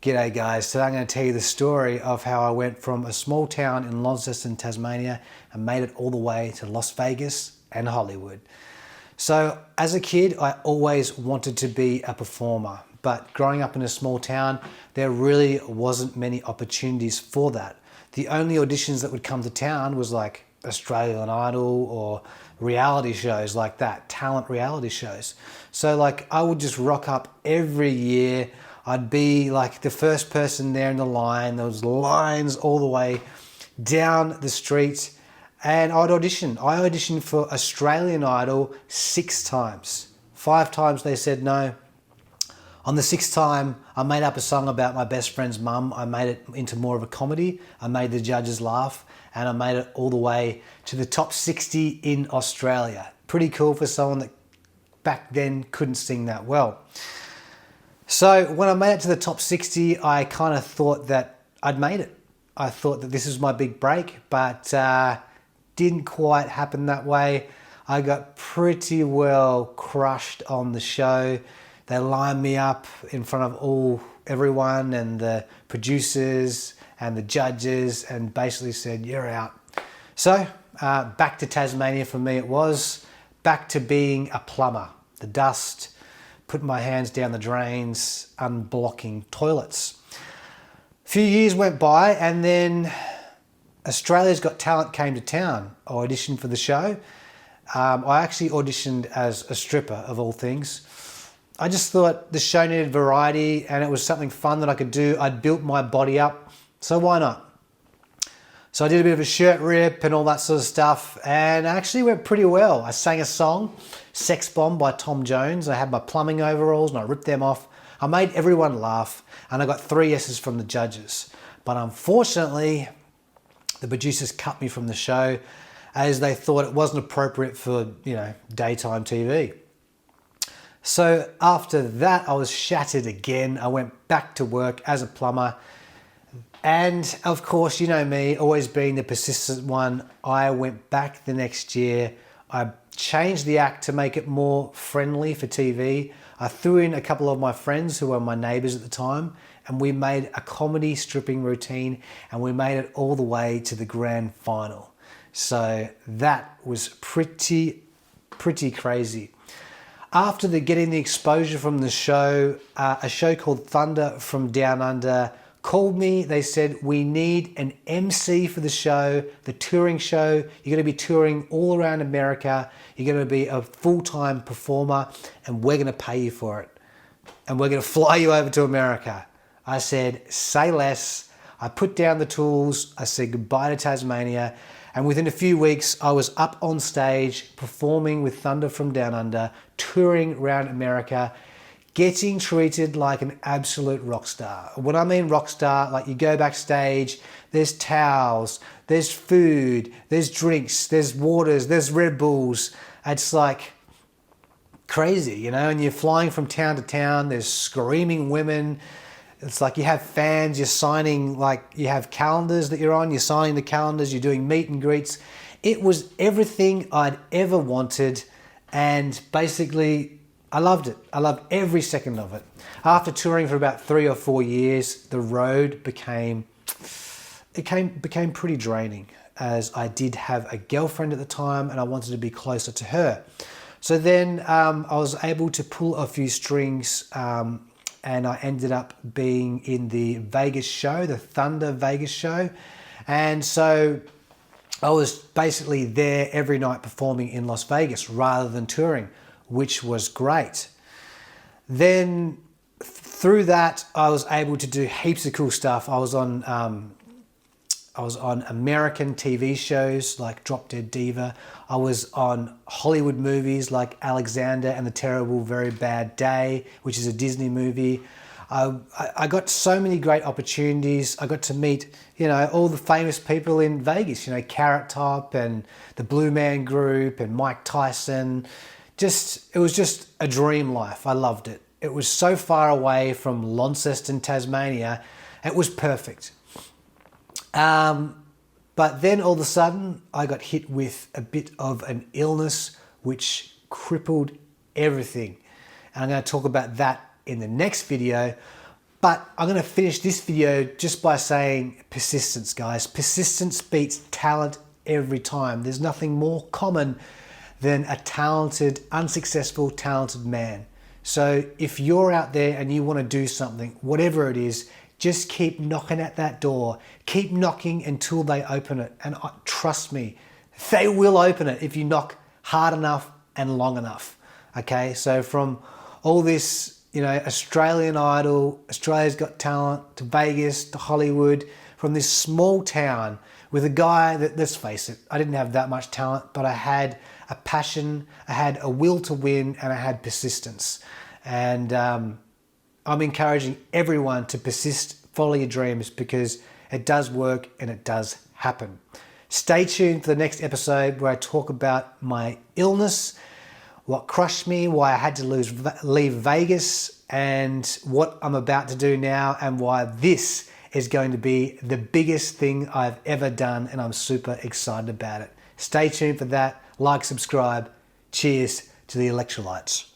G'day guys, today I'm going to tell you the story of how I went from a small town in Launceston, Tasmania and made it all the way to Las Vegas and Hollywood. So as a kid, I always wanted to be a performer, but growing up in a small town, there really wasn't many opportunities for that. The only auditions that would come to town was like Australian Idol or reality shows like that, talent reality shows. So like I would just rock up every year. I'd be like the first person there in the line. There was lines all the way down the street and I'd audition. I auditioned for Australian Idol 6 times. 5 times they said no. On the 6th time, I made up a song about my best friend's mum. I made it into more of a comedy. I made the judges laugh and I made it all the way to the top 60 in Australia. Pretty cool for someone that back then couldn't sing that well. So when I made it to the top 60, I kind of thought that I'd made it. I thought that this was my big break, but didn't quite happen that way. I got pretty well crushed on the show. They lined me up in front of everyone and the producers and the judges and basically said, you're out. So back to Tasmania for me it was, back to being a plumber. The dust, putting my hands down the drains, unblocking toilets. A few years went by and then Australia's Got Talent came to town. I auditioned for the show. I actually auditioned as a stripper of all things. I just thought the show needed variety and it was something fun that I could do. I'd built my body up, so why not? So I did a bit of a shirt rip and all that sort of stuff and it actually went pretty well. I sang a song, Sex Bomb by Tom Jones. I had my plumbing overalls and I ripped them off. I made everyone laugh and I got 3 yeses from the judges. But unfortunately, the producers cut me from the show as they thought it wasn't appropriate for, daytime TV. So after that, I was shattered again. I went back to work as a plumber. And of course, you know me, always being the persistent one, I went back the next year. I changed the act to make it more friendly for TV. I threw in a couple of my friends who were my neighbors at the time, and we made a comedy stripping routine, and we made it all the way to the grand final. So that was pretty crazy. After getting the exposure from the show, a show called Thunder from Down Under called me. They said, we need an MC for the show, the touring show. You're going to be touring all around America. You're going to be a full-time performer and we're going to pay you for it. And we're going to fly you over to America. I said, say less. I put down the tools. I said goodbye to Tasmania. And within a few weeks, I was up on stage performing with Thunder from Down Under, touring around America, getting treated like an absolute rock star. When I mean rock star, like you go backstage, there's towels, there's food, there's drinks, there's waters, there's Red Bulls. It's like crazy, and you're flying from town to town, there's screaming women. It's like you have fans, you're signing, like you have calendars that you're on, you're signing the calendars, you're doing meet and greets. It was everything I'd ever wanted and basically I loved it. I loved every second of it. After touring for about 3 or 4 years, the road became pretty draining as I did have a girlfriend at the time and I wanted to be closer to her. So then I was able to pull a few strings and I ended up being in the Vegas show, the Thunder Vegas show. And so I was basically there every night performing in Las Vegas rather than touring, which was great. Then through that, I was able to do heaps of cool stuff. I was on American TV shows like Drop Dead Diva. I was on Hollywood movies like Alexander and the Terrible Very Bad Day, which is a Disney movie. I got so many great opportunities. I got to meet, all the famous people in Vegas, Carrot Top and the Blue Man Group and Mike Tyson. It was just a dream life. I loved it. It was so far away from Launceston, Tasmania. It was perfect. But then all of a sudden I got hit with a bit of an illness which crippled everything. And I'm going to talk about that in the next video. But I'm going to finish this video just by saying persistence, guys. Persistence beats talent every time. There's nothing more common than a talented, unsuccessful, talented man. So if you're out there and you want to do something, whatever it is, just keep knocking at that door. Keep knocking until they open it. And trust me, they will open it if you knock hard enough and long enough. Okay, so from all this, Australian Idol, Australia's Got Talent, to Vegas, to Hollywood, from this small town with a guy that, let's face it, I didn't have that much talent, but I had a passion, I had a will to win, and I had persistence. And I'm encouraging everyone to persist, follow your dreams, because it does work and it does happen. Stay tuned for the next episode where I talk about my illness, what crushed me, why I had to leave Vegas, and what I'm about to do now, and why this is going to be the biggest thing I've ever done, and I'm super excited about it. Stay tuned for that. Like, subscribe. Cheers to the electrolytes.